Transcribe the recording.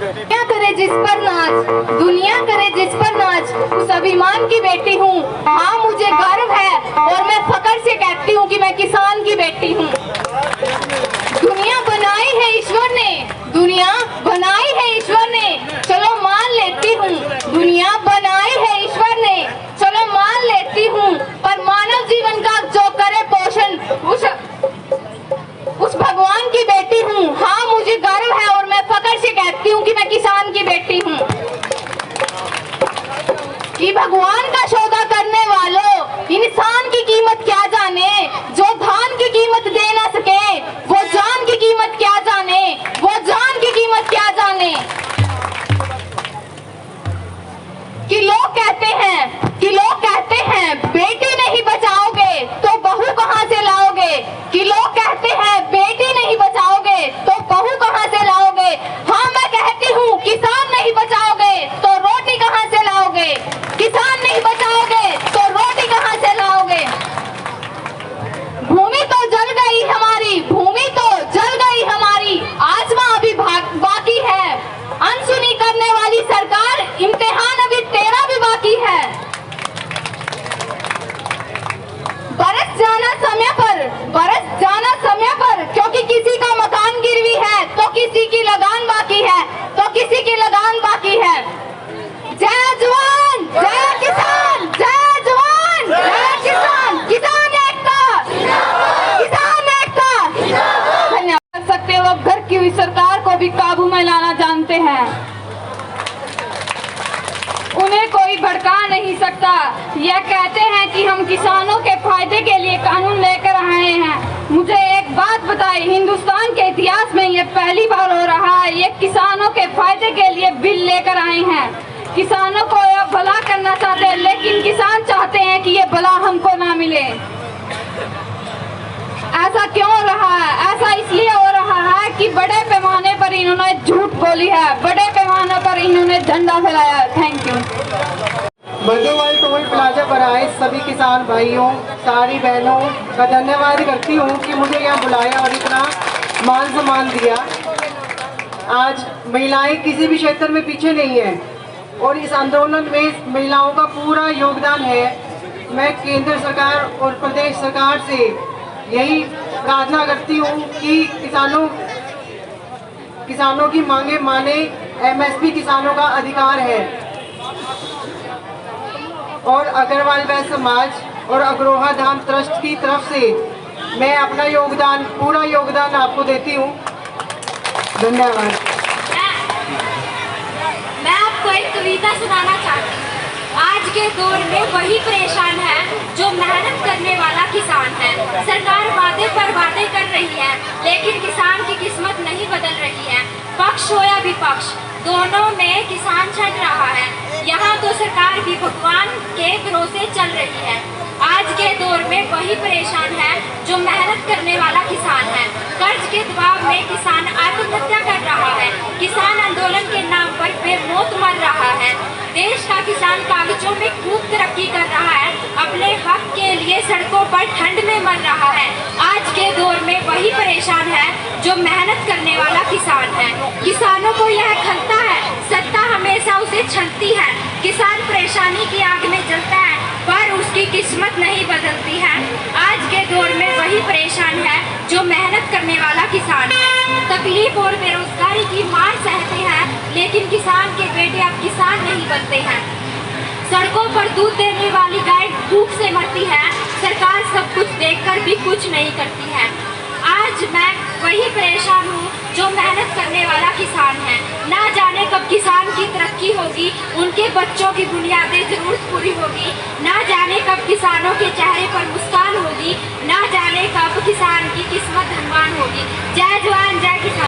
दुनिया करे जिस पर नाच, दुनिया करे जिस पर नाच, उस अभिमान की बेटी हूँ। हाँ मुझे गर्व है और मैं फख्र से कहती हूँ कि मैं किसान की बेटी हूँ। दुनिया बनाई है ईश्वर ने, दुनिया बनाई है ईश्वर ने, चलो मान लेती हूँ। दुनिया बनाई है ईश्वर ने, चलो मान लेती हूँ। पर मानव जीवन का जो करे पोषण, उस भगवान की बेटी हूँ। हाँ मुझे गर्व है और मैं फख्र से कहती हूँ कि मैं किसान की बेटी हूँ। कि भगवान का सौदा करने वालों, इंसान की कीमत क्या जाने। जो धान की कीमत दे ना सके, वो जान की कीमत क्या जाने, वो जान की कीमत क्या जाने। कि लोग कहते हैं बेटी नहीं बचाओगे तो बहू कहां से लाओगे। कि लोग कहते हैं बेटी नहीं बचाओगे तो बहू कहां से लाओगे। हाँ मैं कहती हूँ किसान नहीं बचाओगे तो रोटी कहां से लाओगे। किसान नहीं बचाओगे तो रोटी कहां से लाओगे। भूमि तो जल गई हमारी, भूमि तो जल गई हमारी, आसमां अभी बाकी है। अनसुनी करने वाली सरकार, इम्तिहान अभी तेरा भी बाकी है। बरस जाना समय पर, क्योंकि किसी का मकान गिरवी है तो किसी की लगान बाकी है, तो किसी की लगान बाकी है। जय जवान जय किसान, जय जवान जय किसान, किसान एकता, किसान एकता। धन्यवाद। सकते हो अब घर की हुई सरकार को भी काबू में लाना जानते हैं, उन्हें कोई भड़का नहीं सकता। यह कहते हैं कि हम किसानों के फायदे के लिए कानून लेकर आए हैं। मुझे एक बात बताए, हिंदुस्तान के इतिहास में यह पहली बार हो रहा है। ये किसानों के फायदे के लिए बिल लेकर आए हैं। किसानों को यह भला करना चाहते हैं, लेकिन किसान चाहते हैं कि ये भला हमको ना मिले। ऐसा क्यों हो रहा है? ऐसा इसलिए हो रहा है कि बड़े पैमाने पर इन्होंने झूठ बोली है, बड़े पैमाने पर इन्होंने झंडा फैलाया है। Thank you. Bardowal toll plaza पर आए सभी किसान भाइयों, सारी बहनों का धन्यवाद करती हूँ कि मुझे यहाँ बुलाया और इतना मान सम्मान दिया। आज महिलाएं किसी भी क्षेत्र में पीछे नहीं है और इस आंदोलन में महिलाओं का पूरा योगदान है। मैं केंद्र सरकार और प्रदेश सरकार से यही प्रार्थना करती हूँ कि किसानों की मांगे माने। एमएसपी किसानों का अधिकार है और अग्रवाल वैश्य समाज और अग्रोहा धाम ट्रस्ट की तरफ से मैं अपना योगदान, पूरा योगदान आपको देती हूँ। धन्यवाद। मैं आपको एक कविता सुनाना चाहती हूँ। आज के दौर में वही परेशान है जो मेहनत करने वाला किसान है। सरकार वादे पर वादे कर रही है, लेकिन किसान की किस्मत नहीं बदल रही है। पक्ष हो या विपक्ष, दोनों में किसान छट रहा है। यहाँ तो सरकार भी भगवान के भरोसे चल रही है। आज के दौर में वही परेशान है जो मेहनत करने वाला किसान है। कर्ज के दबाव में किसान आत्महत्या कर रहा है। किसान आंदोलन के नाम पर बेमौत मर रहा है। देश का किसान कागजों में खूब तरक्की कर रहा है, अपने हक के लिए सड़कों पर ठंड में मर रहा है। आज के दौर में वही परेशान है जो मेहनत करने वाला किसान है। किसानों को यह खलता है, सत्ता हमेशा उसे छलती है। किसान परेशानी की आग में जलता है पर उसकी किस्मत नहीं बदलती है। आज के दौर में वही परेशान है जो मेहनत करने वाला किसान है। तकलीफ और बेरोजगारी की मार सहते हैं, लेकिन किसान के बेटे अब किसान नहीं बनते हैं। सड़कों पर दूध देने वाली गाय भूख से मरती है। सरकार सब कुछ देखकर भी कुछ नहीं करती है। आज मैं वही परेशान हूँ जो मेहनत करने वाला किसान है। ना जाने कब किसान की तरक्की होगी, उनके बच्चों की बुनियादी जरूरत पूरी होगी। ना जाने कब किसानों के चेहरे पर मुस्कान होगी। ना जाने कब किसान की किस्मत धनवान होगी। जय जवान जय किसान।